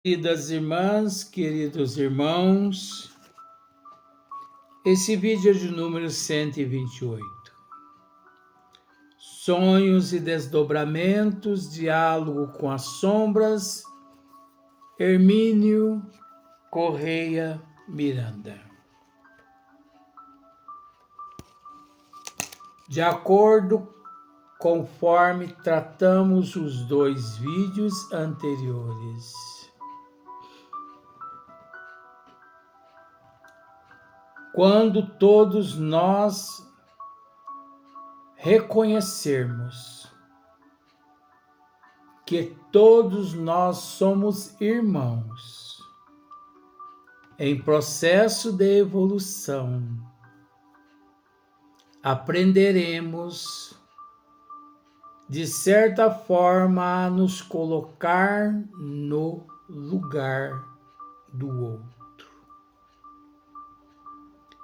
Queridas irmãs, queridos irmãos, esse vídeo é de número 128. Sonhos e desdobramentos, diálogo com as sombras, Hermínio Correia Miranda. De acordo conforme tratamos os dois vídeos anteriores. Quando todos nós reconhecermos que todos nós somos irmãos em processo de evolução, aprenderemos, de certa forma, a nos colocar no lugar do outro.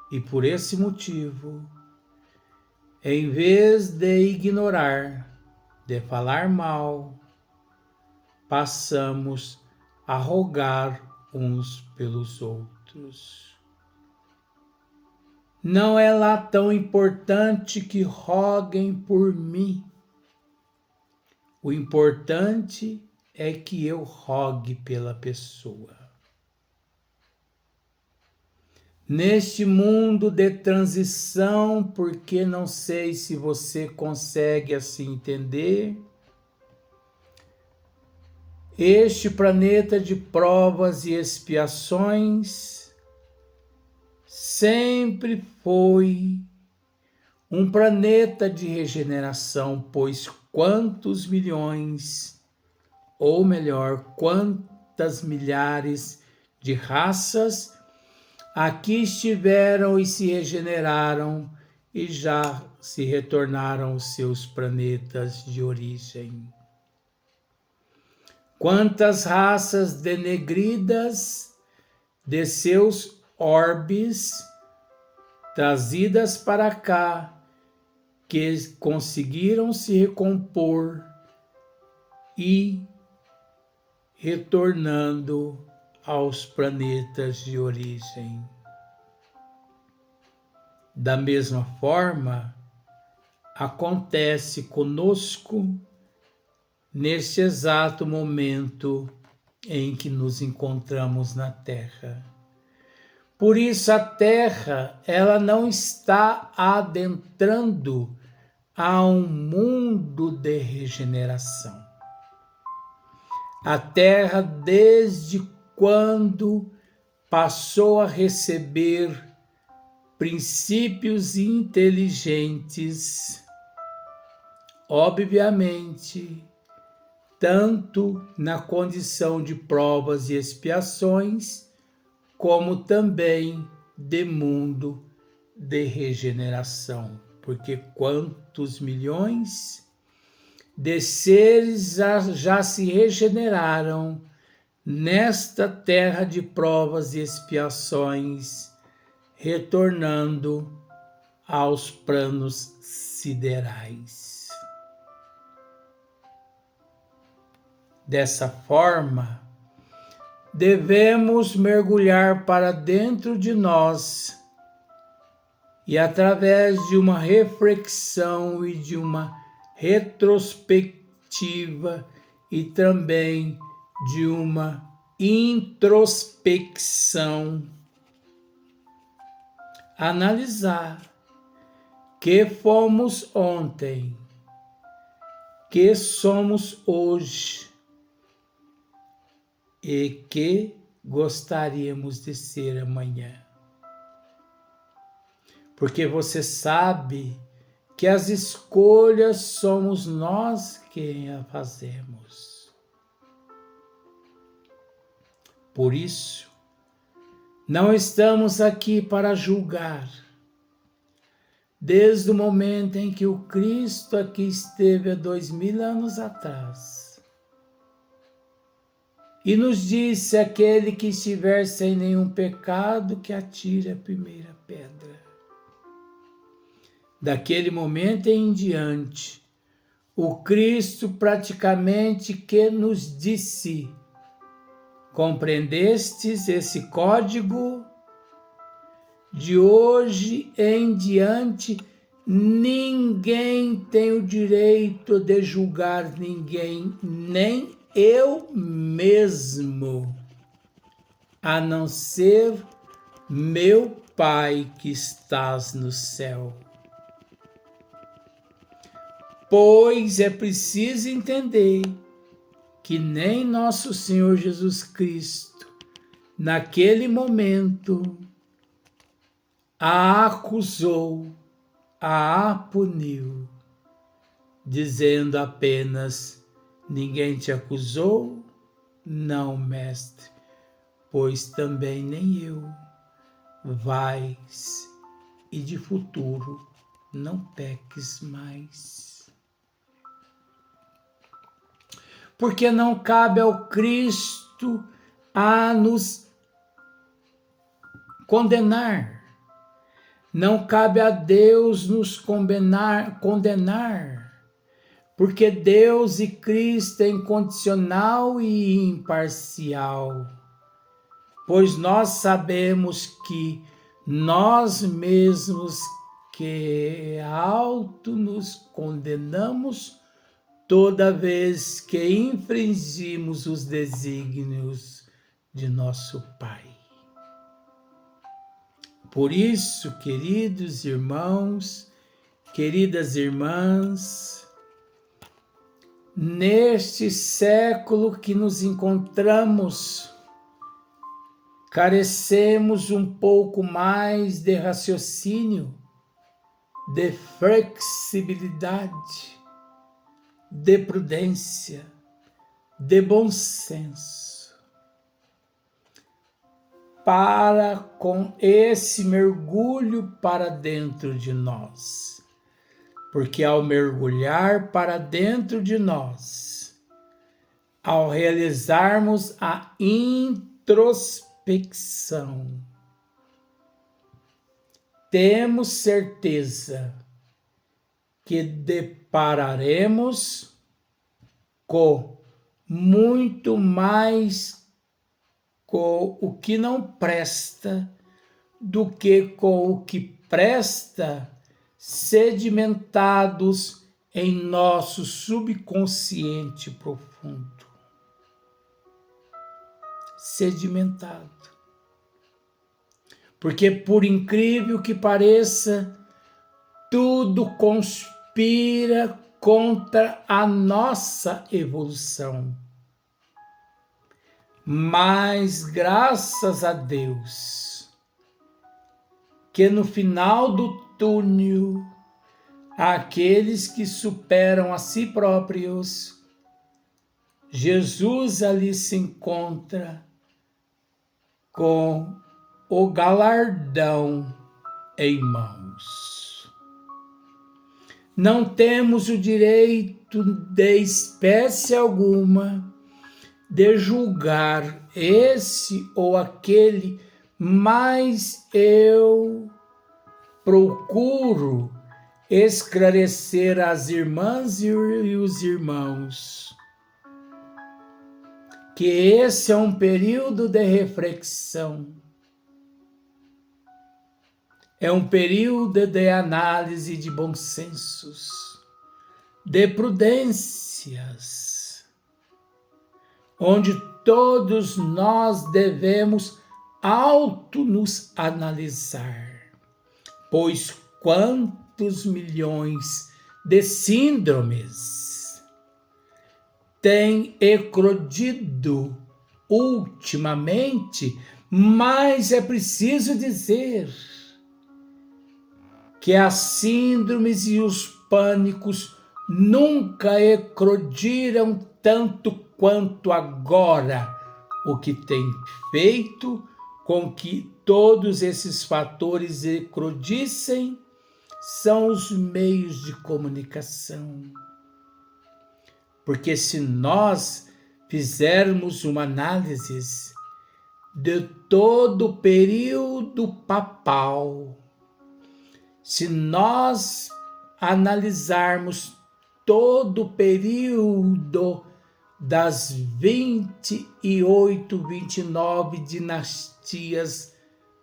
E por esse motivo, em vez de ignorar, de falar mal, passamos a rogar uns pelos outros. Não é lá tão importante que roguem por mim. O importante é que eu rogue pela pessoa. Neste mundo de transição, porque não sei se você consegue assim entender, este planeta de provas e expiações sempre foi um planeta de regeneração, pois quantos milhões, ou melhor, quantas milhares de raças aqui estiveram e se regeneraram e já se retornaram aos seus planetas de origem. Quantas raças denegridas de seus orbes trazidas para cá que conseguiram se recompor e retornando aos planetas de origem. Da mesma forma, acontece conosco neste exato momento em que nos encontramos na Terra. Por isso a Terra, ela não está adentrando a um mundo de regeneração. A Terra, desde quando passou a receber princípios inteligentes, obviamente, tanto na condição de provas e expiações, como também de mundo de regeneração. Porque quantos milhões de seres já se regeneraram nesta terra de provas e expiações, retornando aos planos siderais. Dessa forma, devemos mergulhar para dentro de nós e, através de uma reflexão e de uma retrospectiva e também de uma introspecção, analisar que fomos ontem, que somos hoje e que gostaríamos de ser amanhã. Porque você sabe que as escolhas somos nós quem as fazemos. Por isso, não estamos aqui para julgar. Desde o momento em que o Cristo aqui esteve há 2000 anos atrás, e nos disse: aquele que estiver sem nenhum pecado, que atire a primeira pedra. Daquele momento em diante, o Cristo praticamente que nos disse: Compreendestes esse código? De hoje em diante, ninguém tem o direito de julgar ninguém, nem eu mesmo, a não ser meu Pai que estás no céu. Pois é preciso entender que nem nosso Senhor Jesus Cristo, naquele momento, a acusou, a puniu, dizendo apenas: ninguém te acusou? Não, mestre, pois também nem eu. Vais e de futuro não peques mais. Porque não cabe ao Cristo a nos condenar. Não cabe a Deus nos condenar, porque Deus e Cristo é incondicional e imparcial. Pois nós sabemos que nós mesmos que auto nos condenamos toda vez que infringimos os desígnios de nosso Pai. Por isso, queridos irmãos, queridas irmãs, neste século que nos encontramos, carecemos um pouco mais de raciocínio, de flexibilidade, de prudência, de bom senso, para com esse mergulho para dentro de nós. Porque ao mergulhar para dentro de nós, ao realizarmos a introspecção, temos certeza que depararemos com muito mais com o que não presta do que com o que presta, sedimentados em nosso subconsciente profundo. Sedimentado. Porque, por incrível que pareça, tudo conspira contra a nossa evolução. Mas, graças a Deus, que no final do túnel, aqueles que superam a si próprios, Jesus ali se encontra com o galardão em mãos. Não temos o direito de espécie alguma de julgar esse ou aquele, mas eu procuro esclarecer às irmãs e os irmãos que esse é um período de reflexão, é um período de análise de bons sensos, de prudências, onde todos nós devemos auto-nos analisar, pois quantos milhões de síndromes têm eclodido ultimamente, mas é preciso dizer que as síndromes e os pânicos nunca eclodiram tanto quanto agora, o que tem feito com que todos esses fatores eclodissem são os meios de comunicação. Porque se nós fizermos uma análise de todo o período papal, se nós analisarmos todo o período das 28, 29 dinastias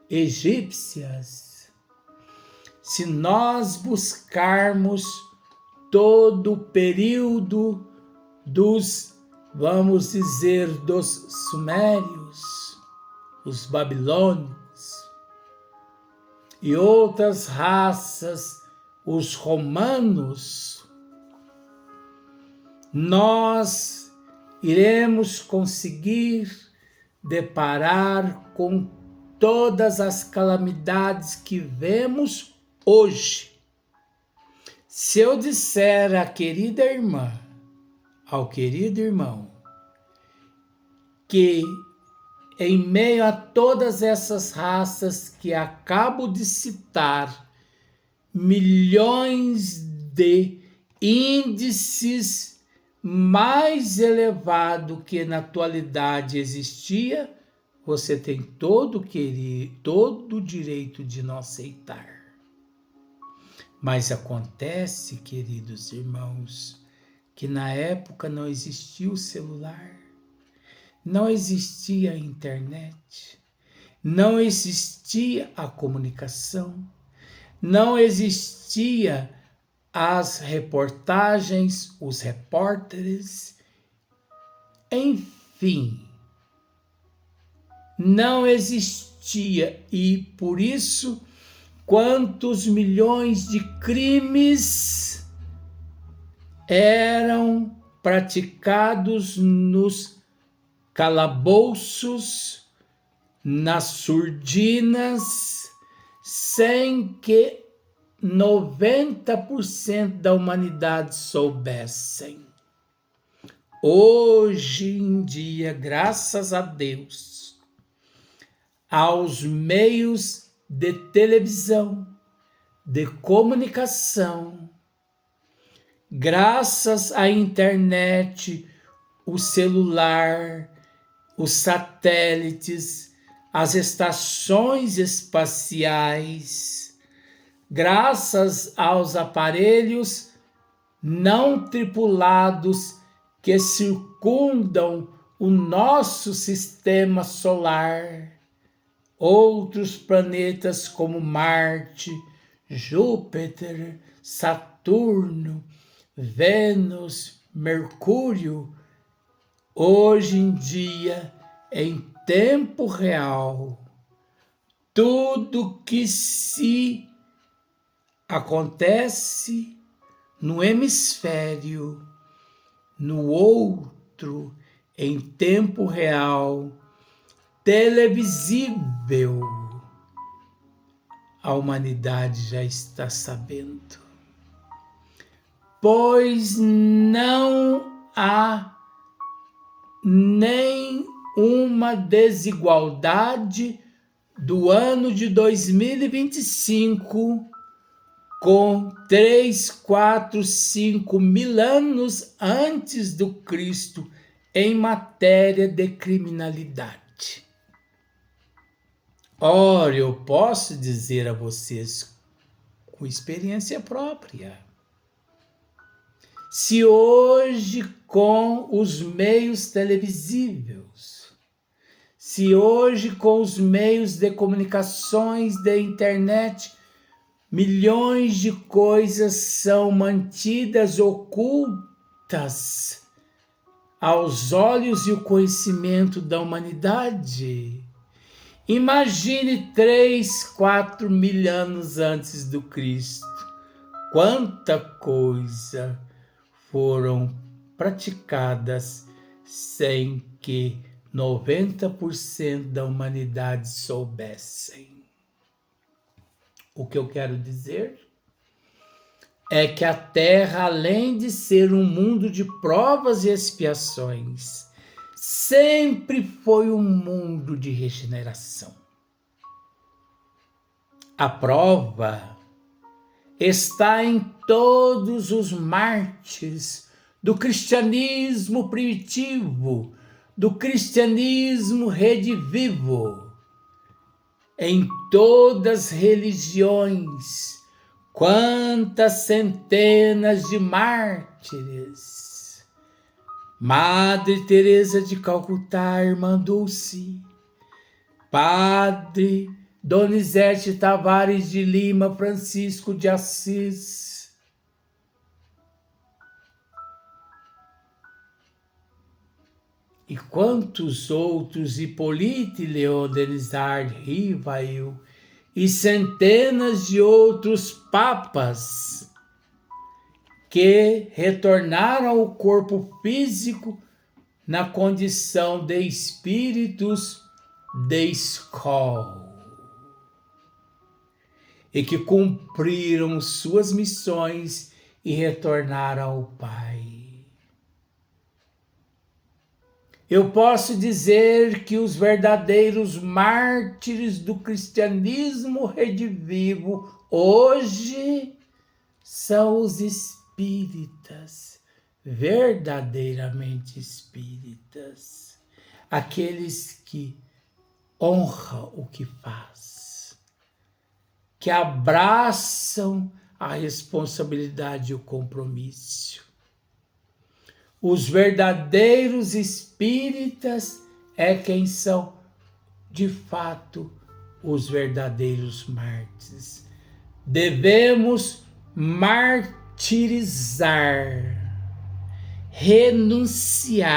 egípcias. Se nós buscarmos todo o período dos, vamos dizer, dos sumérios, os babilônios e outras raças, os romanos, nós iremos conseguir deparar com todas as calamidades que vemos hoje. Se eu disser à querida irmã, ao querido irmão, que em meio a todas essas raças que acabo de citar, milhões de índices mais elevado que na atualidade existia, você tem todo o direito de não aceitar. Mas acontece, queridos irmãos, que na época não existia o celular, não existia a internet, não existia a comunicação, não existia as reportagens, os repórteres, enfim, não existia, e por isso quantos milhões de crimes eram praticados nos calabouços, nas surdinas, sem que 90% da humanidade soubessem. Hoje em dia, graças a Deus, aos meios de televisão, de comunicação, graças à internet, o celular, os satélites, as estações espaciais, graças aos aparelhos não tripulados que circundam o nosso sistema solar, outros planetas como Marte, Júpiter, Saturno, Vênus, Mercúrio, hoje em dia, em tempo real, tudo que se acontece no hemisfério, no outro, em tempo real, televisível, a humanidade já está sabendo. Pois não há nem uma desigualdade do ano de 2025 com 3, 4, 5 mil anos antes do Cristo em matéria de criminalidade. Ora, eu posso dizer a vocês com experiência própria. Se hoje com os meios televisivos, se hoje com os meios de comunicações da internet, milhões de coisas são mantidas ocultas aos olhos e o conhecimento da humanidade. Imagine 3, 4 mil anos antes do Cristo. Quanta coisa foram praticadas sem que 90% da humanidade soubessem. O que eu quero dizer é que a Terra, além de ser um mundo de provas e expiações, sempre foi um mundo de regeneração. A prova está em todos os mártires do cristianismo primitivo, do cristianismo redivivo, em todas as religiões, quantas centenas de mártires, Madre Teresa de Calcutá, Irmã Dulce, Padre Donizete Tavares de Lima, Francisco de Assis, e quantos outros, Hippolyte Léon Denisard Rivail, e centenas de outros papas que retornaram ao corpo físico na condição de espíritos de escola e que cumpriram suas missões e retornaram ao Pai. Eu posso dizer que os verdadeiros mártires do cristianismo redivivo hoje são os espíritas, verdadeiramente espíritas, aqueles que honram o que faz, que abraçam a responsabilidade e o compromisso. Os verdadeiros espíritas é quem são, de fato, os verdadeiros mártires. Devemos martirizar, renunciar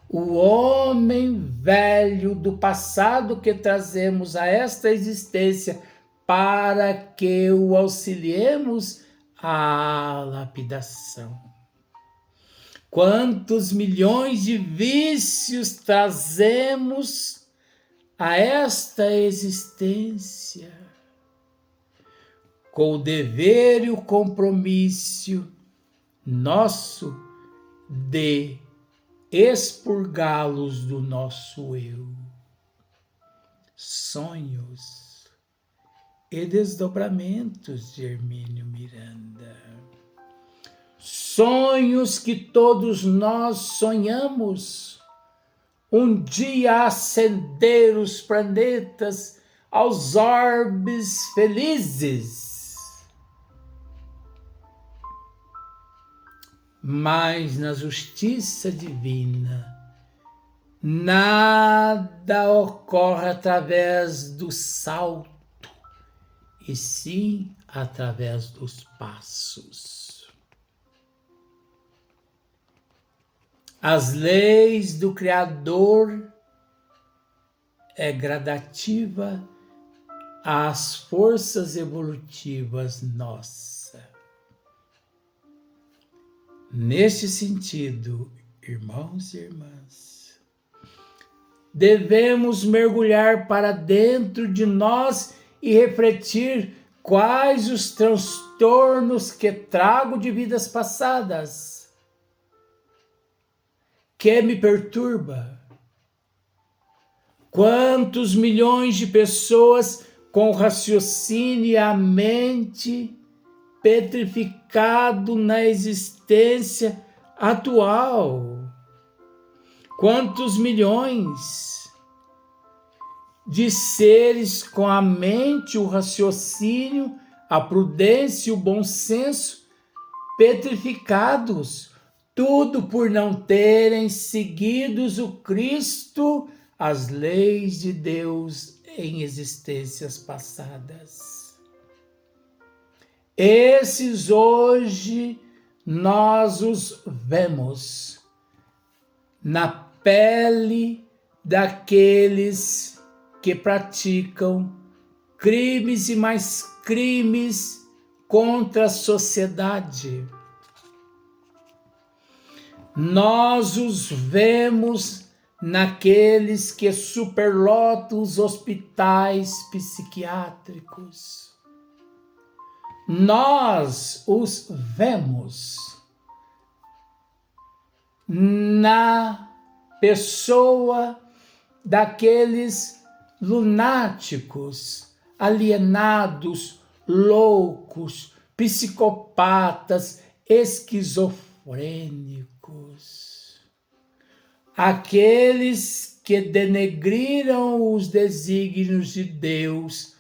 o homem velho do passado que trazemos a esta existência para que o auxiliemos à lapidação. Quantos milhões de vícios trazemos a esta existência, com o dever e o compromisso nosso de expurgá-los do nosso eu. Sonhos e desdobramentos de Hermínio Miranda. Sonhos que todos nós sonhamos. Um dia ascender os planetas aos orbes felizes. Mas na justiça divina, nada ocorre através do salto, e sim através dos passos. As leis do Criador é gradativa às forças evolutivas nossa. Neste sentido, irmãos e irmãs, devemos mergulhar para dentro de nós e refletir quais os transtornos que trago de vidas passadas, que me perturba. Quantos milhões de pessoas com o raciocínio e a mente petrificado na existência atual. Quantos milhões de seres com a mente, o raciocínio, a prudência e o bom senso petrificados, tudo por não terem seguido o Cristo, as leis de Deus em existências passadas. Esses hoje nós os vemos na pele daqueles que praticam crimes e mais crimes contra a sociedade. Nós os vemos naqueles que superlotam os hospitais psiquiátricos. Nós os vemos na pessoa daqueles lunáticos, alienados, loucos, psicopatas, esquizofrênicos. Aqueles que denegriram os desígnios de Deus,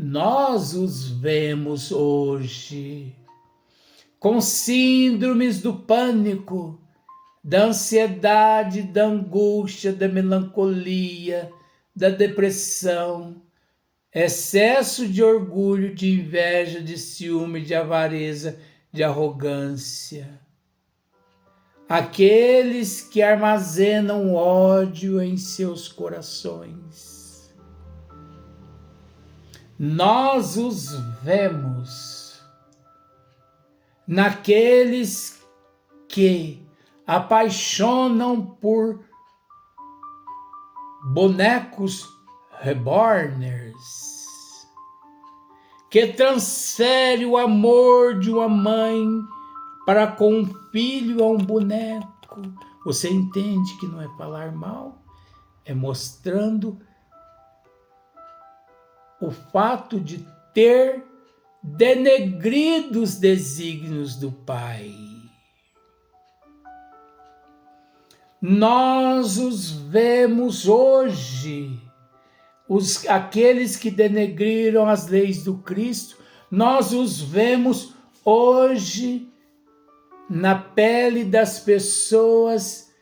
nós os vemos hoje com síndromes do pânico, da ansiedade, da angústia, da melancolia, da depressão, excesso de orgulho, de inveja, de ciúme, de avareza, de arrogância. Aqueles que armazenam ódio em seus corações. Nós os vemos naqueles que apaixonam por bonecos reborners, que transfere o amor de uma mãe para com um filho a um boneco. Você entende que não é falar mal? É mostrando o fato de ter denegrido os desígnios do Pai. Nós os vemos hoje, aqueles que denegriram as leis do Cristo, nós os vemos hoje na pele das pessoas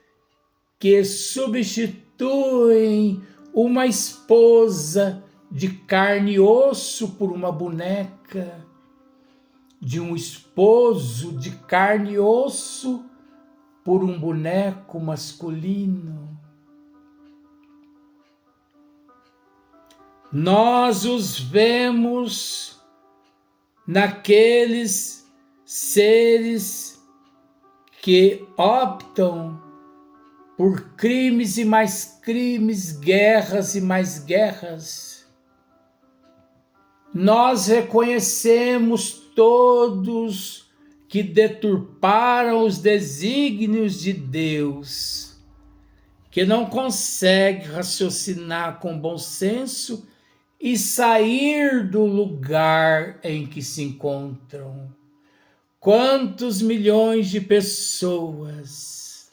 que substituem uma esposa de carne e osso por uma boneca, de um esposo de carne e osso por um boneco masculino. Nós os vemos naqueles seres que optam por crimes e mais crimes, guerras e mais guerras. Nós reconhecemos todos que deturparam os desígnios de Deus, que não conseguem raciocinar com bom senso e sair do lugar em que se encontram. Quantos milhões de pessoas,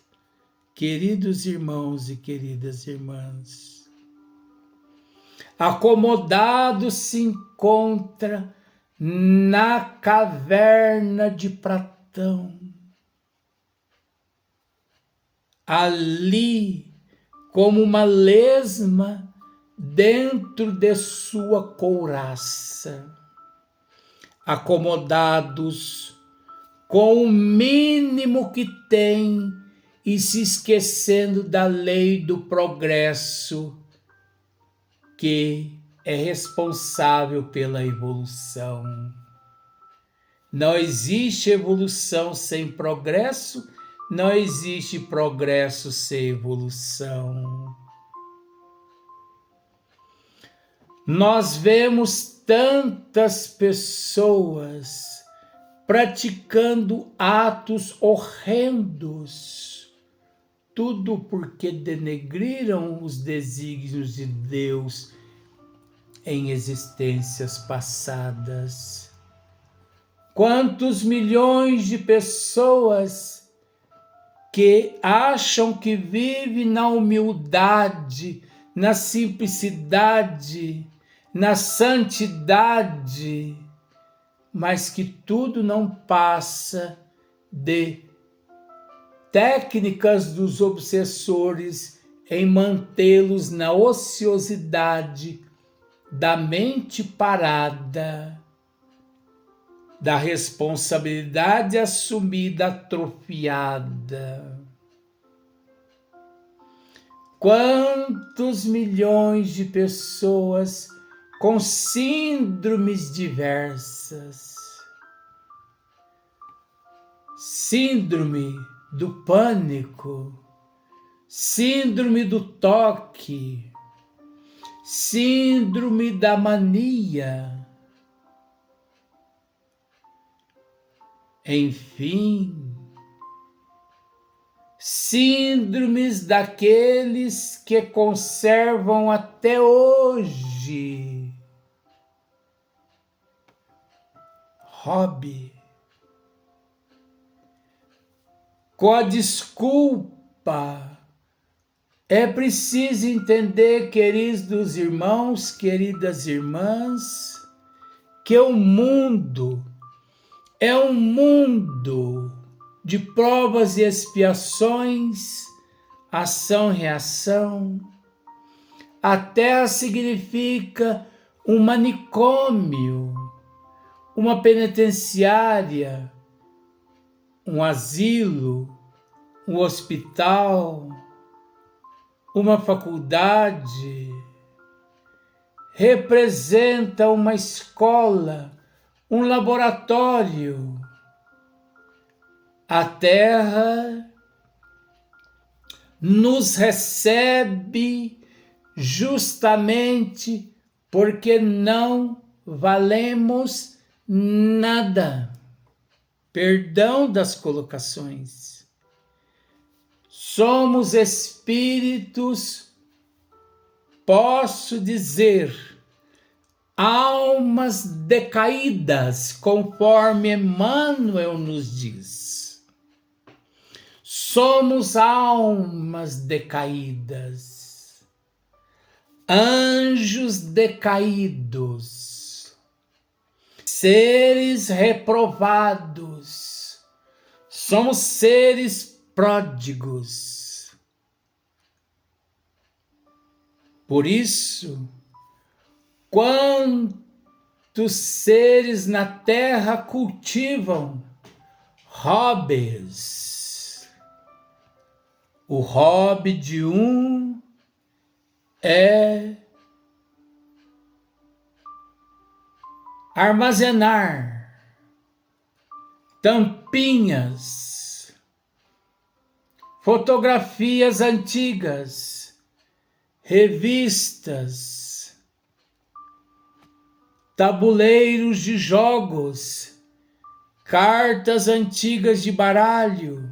queridos irmãos e queridas irmãs, acomodados se encontra na caverna de Platão, ali como uma lesma dentro de sua couraça, acomodados com o mínimo que tem e se esquecendo da lei do progresso, que é responsável pela evolução. Não existe evolução sem progresso, não existe progresso sem evolução. Nós vemos tantas pessoas praticando atos horrendos, tudo porque denegriram os desígnios de Deus em existências passadas. Quantos milhões de pessoas que acham que vivem na humildade, na simplicidade, na santidade, mas que tudo não passa de técnicas dos obsessores em mantê-los na ociosidade da mente parada, da responsabilidade assumida atrofiada. Quantos milhões de pessoas com síndromes diversas? Síndrome do pânico, síndrome do toque, síndrome da mania, enfim, síndromes daqueles que conservam até hoje hobby, com a desculpa. É preciso entender, queridos irmãos, queridas irmãs, que o mundo é um mundo de provas e expiações, ação e reação. A Terra significa um manicômio, uma penitenciária, um asilo, um hospital, uma faculdade. Representa uma escola, um laboratório. A Terra nos recebe justamente porque não valemos nada. Perdão das colocações. Somos espíritos, posso dizer, almas decaídas, conforme Emmanuel nos diz. Somos almas decaídas, anjos decaídos, seres reprovados, somos seres pródigos. Por isso, quantos seres na Terra cultivam hobbies? O hobby de um é armazenar tampinhas, fotografias antigas, revistas, tabuleiros de jogos, cartas antigas de baralho,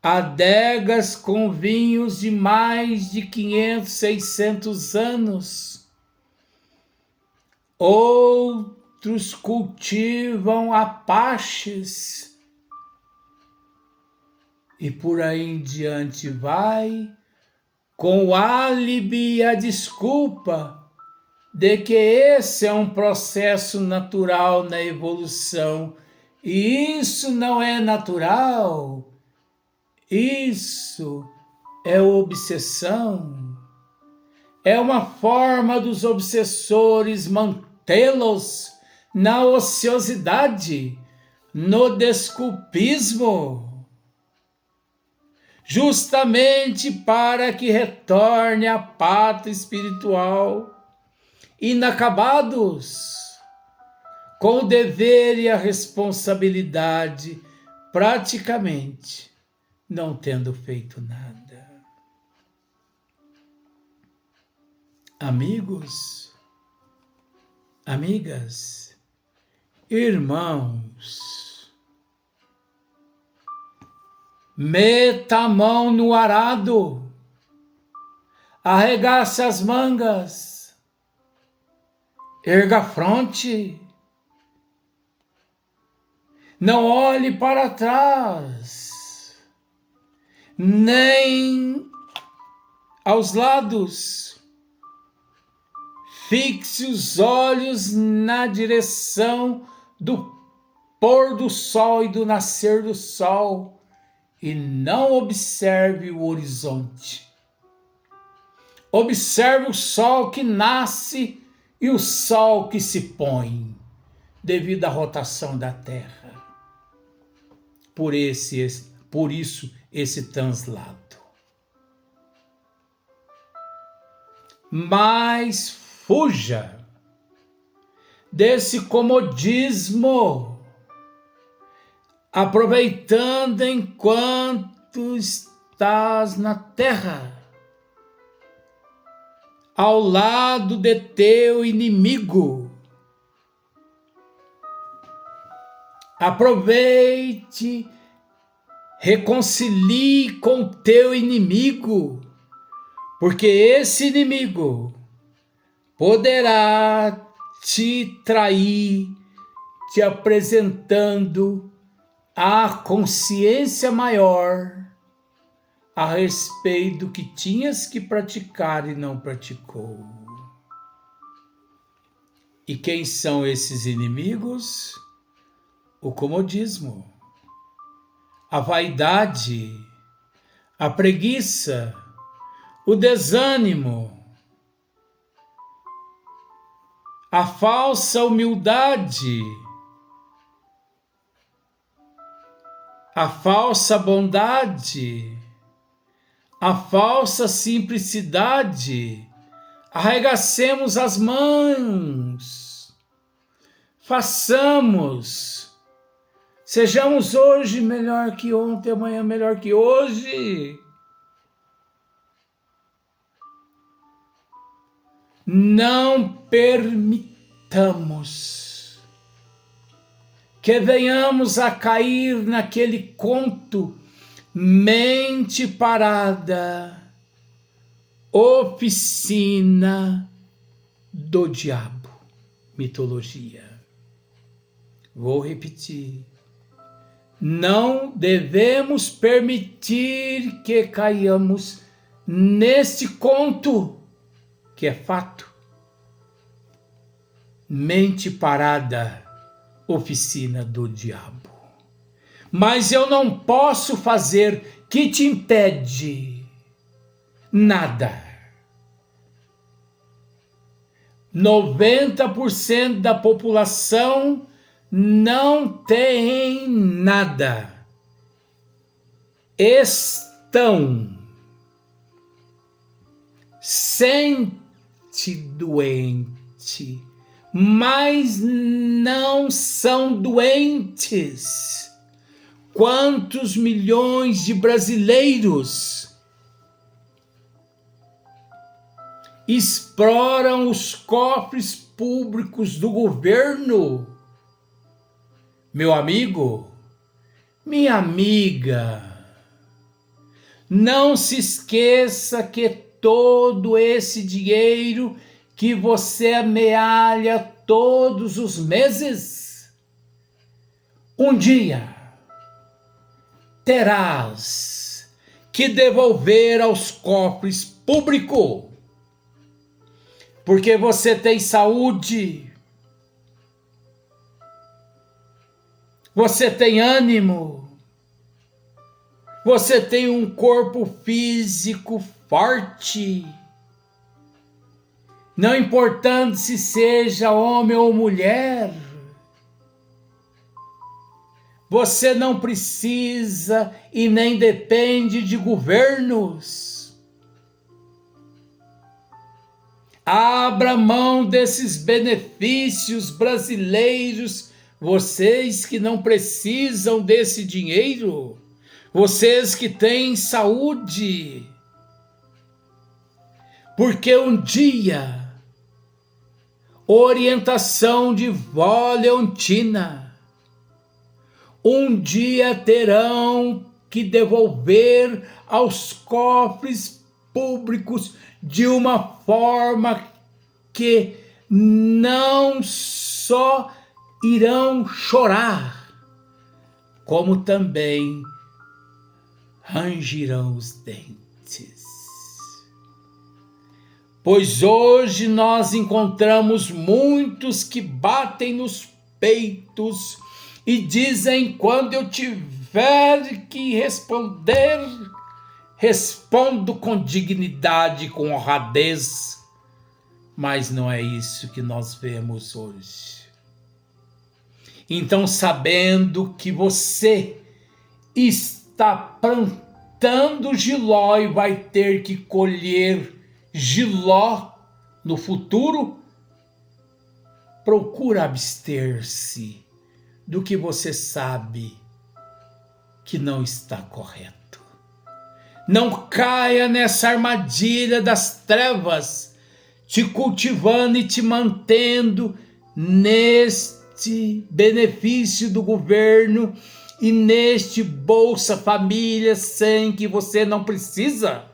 adegas com vinhos de mais de 500, 600 anos. Outros cultivam apaches e por aí em diante vai, com o álibi e a desculpa de que esse é um processo natural na evolução. E isso não é natural, isso é obsessão. É uma forma dos obsessores mantê-los na ociosidade, no desculpismo, justamente para que retorne à pátria espiritual, inacabados, com o dever e a responsabilidade, praticamente não tendo feito nada. Amigos, amigas, irmãos, meta a mão no arado, arregace as mangas, erga a fronte, não olhe para trás, nem aos lados. Fixe os olhos na direção do pôr do sol e do nascer do sol e não observe o horizonte. Observe o sol que nasce e o sol que se põe, devido à rotação da Terra. Por isso esse translado. Mas fuja desse comodismo, aproveitando enquanto estás na Terra, ao lado de teu inimigo. Aproveite, reconcilie com teu inimigo, porque esse inimigo poderá te trair, te apresentando a consciência maior a respeito do que tinhas que praticar e não praticou. E quem são esses inimigos? O comodismo, a vaidade, a preguiça, o desânimo, a falsa humildade, a falsa bondade, a falsa simplicidade. Arregacemos as mãos, façamos, sejamos hoje melhor que ontem, amanhã melhor que hoje. Não permitamos que venhamos a cair naquele conto mente parada, oficina do diabo, mitologia. Vou repetir. Não devemos permitir que caiamos neste conto, que é fato. Mente parada, oficina do diabo. Mas eu não posso fazer, que te impede? Nada. 90% da população não tem nada. Estão sente doente, mas não são doentes. Quantos milhões de brasileiros exploram os cofres públicos do governo? Meu amigo, minha amiga, não se esqueça que todo esse dinheiro que você amealha todos os meses, um dia terás que devolver aos cofres públicos, porque você tem saúde, você tem ânimo, você tem um corpo físico forte, não importando se seja homem ou mulher. Você não precisa e nem depende de governos. Abra mão desses benefícios brasileiros, vocês que não precisam desse dinheiro, vocês que têm saúde. Porque um dia, orientação de vó Leontina, um dia terão que devolver aos cofres públicos de uma forma que não só irão chorar, como também rangirão os dentes. Pois hoje nós encontramos muitos que batem nos peitos e dizem: quando eu tiver que responder, respondo com dignidade, com honradez. Mas não é isso que nós vemos hoje. Então, sabendo que você está plantando jiló e vai ter que colher jiló no futuro, procura abster-se do que você sabe que não está correto. Não caia nessa armadilha das trevas, te cultivando e te mantendo neste benefício do governo e neste Bolsa Família sem que você não precisa.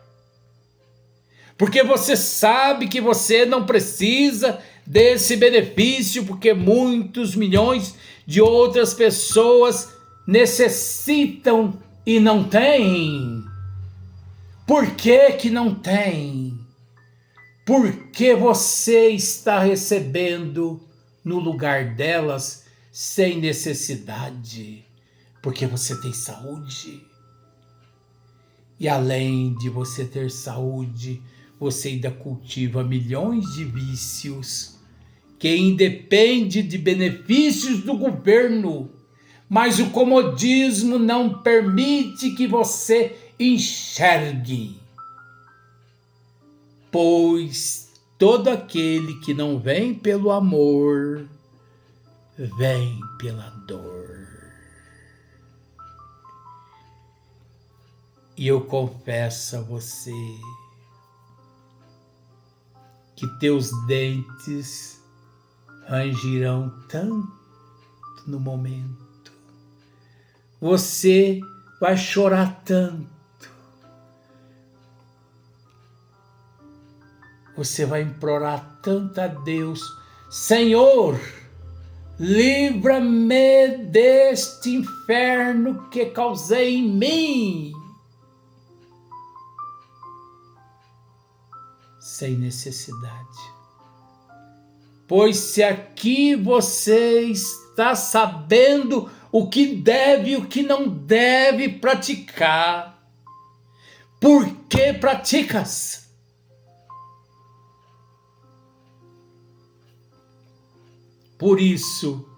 Porque você sabe que você não precisa desse benefício, porque muitos milhões de outras pessoas necessitam e não têm. Por que que não tem? Porque você está recebendo no lugar delas sem necessidade. porque você tem saúde. E além de você ter saúde, você ainda cultiva milhões de vícios que independe de benefícios do governo, mas o comodismo não permite que você enxergue. Pois todo aquele que não vem pelo amor, vem pela dor. E eu confesso a você que teus dentes rangirão tanto no momento. Você vai chorar tanto. Você vai implorar tanto a Deus: Senhor, livra-me deste inferno que causei em mim. Sem necessidade. Pois se aqui você está sabendo o que deve e o que não deve praticar, por que praticas? Por isso,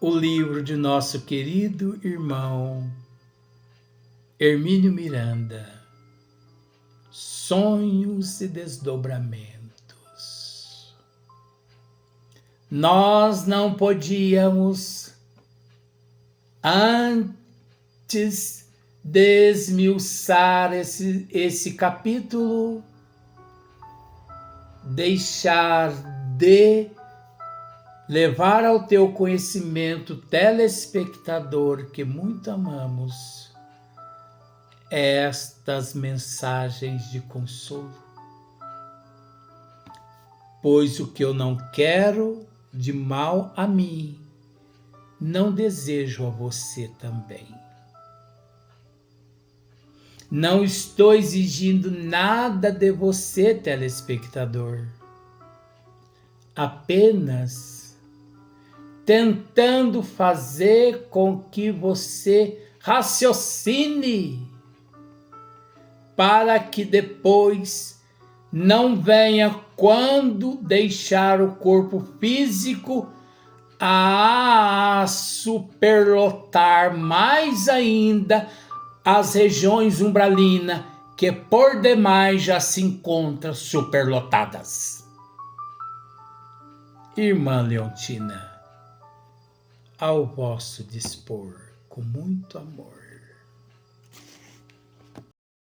o livro de nosso querido irmão Hermínio Miranda, Sonhos e Desdobramentos. Nós não podíamos, antes de esmiuçar esse capítulo, deixar de levar ao teu conhecimento, telespectador, que muito amamos, estas mensagens de consolo. Pois o que eu não quero de mal a mim, não desejo a você também. Não estou exigindo nada de você, telespectador. Apenas tentando fazer com que você raciocine, para que depois não venha, quando deixar o corpo físico, a superlotar mais ainda as regiões umbralinas, que por demais já se encontram superlotadas. Irmã Leontina, ao vosso dispor, com muito amor.